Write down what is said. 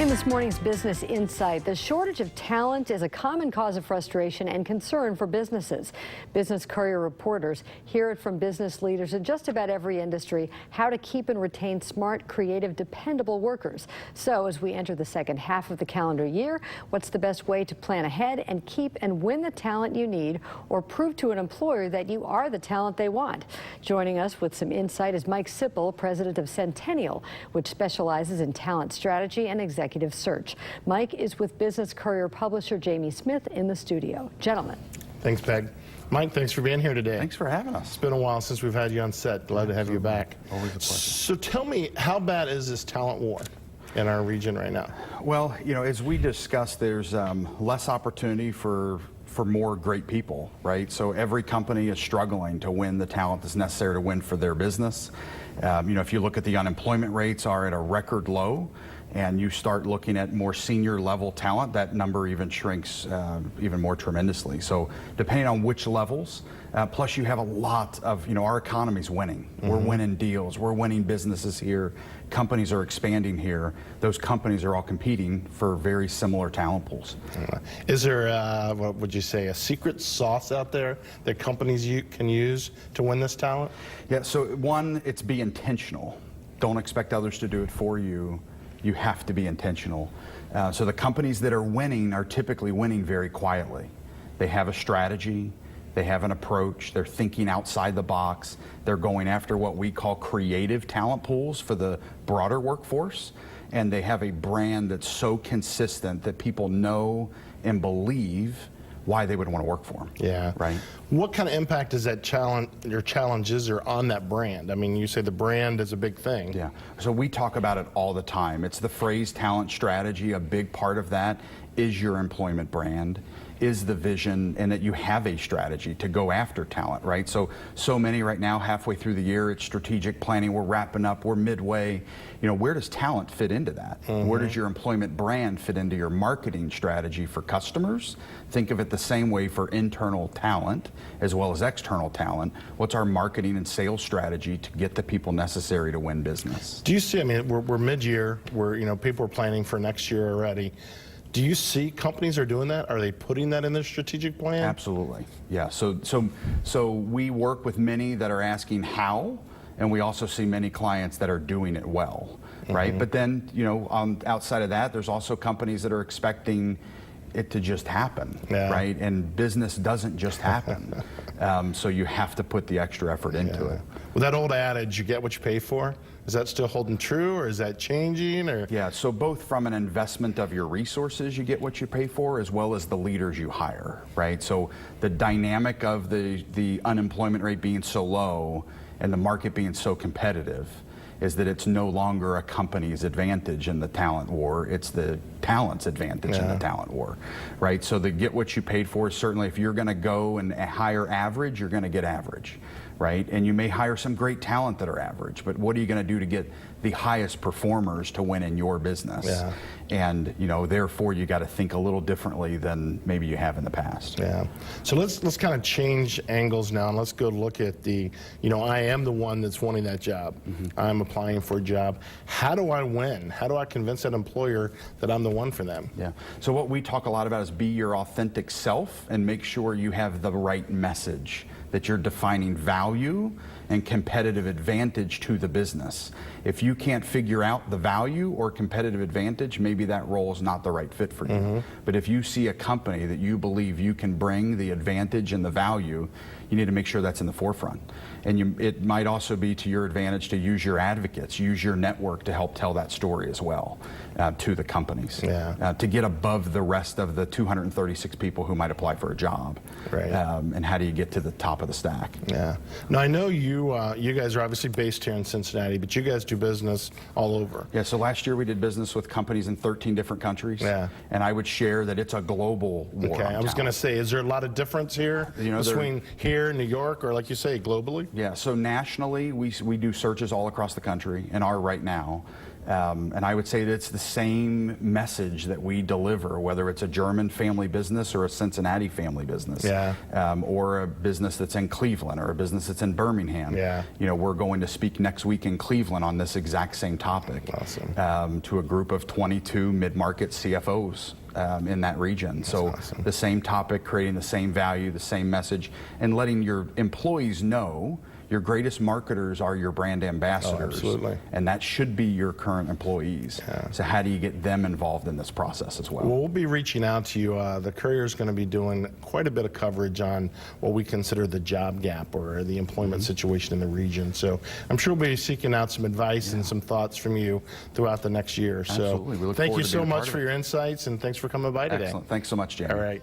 In this morning's Business Insight, the shortage of talent is a common cause of frustration and concern for businesses. Business Courier reporters hear it from business leaders in just about every industry how to keep and retain smart, creative, dependable workers. So as we enter the second half of the calendar year, what's the best way to plan ahead and keep and win the talent you need, or prove to an employer that you are the talent they want? Joining us with some insight is Mike Sipple, president of Centennial, which specializes in talent strategy and executive search. Mike is with Business Courier publisher Jamie Smith in the studio. Gentlemen. Thanks, Peg. Mike, thanks for being here today. Thanks for having us. It's been a while since we've had you on set. Glad to have you back. Always a pleasure. So tell me, how bad is this talent war in our region right now? Well, you know, as we discussed, there's less opportunity for more great people, right? So every company is struggling to win the talent that's necessary to win for their business. You know, if you look at the unemployment rates are at a record low, and you start looking at more senior level talent, that number even shrinks even more tremendously. So depending on which levels, plus you have a lot of, you know, our economy's winning. We're winning deals, we're winning businesses here, companies are expanding here. Those companies are all competing for very similar talent pools. Is there, what would you say, a secret sauce out there that companies can use to win this talent? Yeah, so one, it's be intentional. Don't expect others to do it for you. You have to be intentional. So the companies that are winning are typically winning very quietly. They have a strategy, they have an approach, they're thinking outside the box, they're going after what we call creative talent pools for the broader workforce, and they have a brand that's so consistent that people know and believe why they would want to work for them. Yeah. Right. What kind of impact does that challenges are on that brand? I mean, you say the brand is a big thing. Yeah. So we talk about it all the time. It's the phrase talent strategy. A big part of that is your employment brand, is the vision, and that you have a strategy to go after talent, right? So many right now, halfway through the year, it's strategic planning. We're wrapping up, we're midway. You know, where does talent fit into that? Where does your employment brand fit into your marketing strategy for customers? Think of it the same way for internal talent as well as external talent. What's our marketing and sales strategy to get the people necessary to win business? Do you see, I mean, we're mid-year, you know, people are planning for next year already. Do you see companies are doing that? Are they putting that in their strategic plan? Absolutely, yeah. So we work with many that are asking how, and we also see many clients that are doing it well, right? But then, you know, outside of that, there's also companies that are expecting it to just happen, right? And business doesn't just happen. So you have to put the extra effort into it. Well, that old adage, you get what you pay for, is that still holding true, or is that changing? Or? Yeah, so both from an investment of your resources, you get what you pay for, as well as the leaders you hire, right? So the dynamic of the unemployment rate being so low and the market being so competitive is that it's no longer a company's advantage in the talent war, it's the talent's advantage in the talent war, right? So the get what you paid for is certainly, if you're gonna go and hire average, you're gonna get average, right? And you may hire some great talent that are average, but what are you gonna do to get the highest performers to win in your business? Yeah. And, you know, therefore you gotta think a little differently than maybe you have in the past. Yeah. So let's kind of change angles now, and let's go look at the, you know, I am the one that's wanting that job. I'm applying for a job. How do I win? How do I convince that employer that I'm the one for them? Yeah. So what we talk a lot about is be your authentic self and make sure you have the right message, that you're defining value and competitive advantage to the business. If you can't figure out the value or competitive advantage, maybe that role is not the right fit for you. But if you see a company that you believe you can bring the advantage and the value, you need to make sure that's in the forefront. And it might also be to your advantage to use your advocates, use your network to help tell that story as well to the companies, to get above the rest of the 236 people who might apply for a job. Right. And how do you get to the top of the stack? Yeah. Now I know you guys are obviously based here in Cincinnati, but you guys do business all over. Yeah. So last year we did business with companies in 13 different countries. Yeah. And I would share that it's a global war. Okay. I was going to say, is there a lot of difference here, you know, between here, New York, or like you say, globally? Yeah. So nationally, we do searches all across the country and are right now. And I would say that it's the same message that we deliver, whether it's a German family business or a Cincinnati family business, or a business that's in Cleveland or a business that's in Birmingham. You know, we're going to speak next week in Cleveland on this exact same topic to a group of 22 mid-market CFOs in that region. So the same topic, creating the same value, the same message, and letting your employees know your greatest marketers are your brand ambassadors. Absolutely. And that should be your current employees. So how do you get them involved in this process as well? Well, we'll be reaching out to you. The Courier is going to be doing quite a bit of coverage on what we consider the job gap or the employment situation in the region. So I'm sure we'll be seeking out some advice and some thoughts from you throughout the next year. Absolutely. We So look thank forward you to so being a part much of for it. your insights, and thanks for coming by today. Excellent. Thanks so much, Jamie. All right.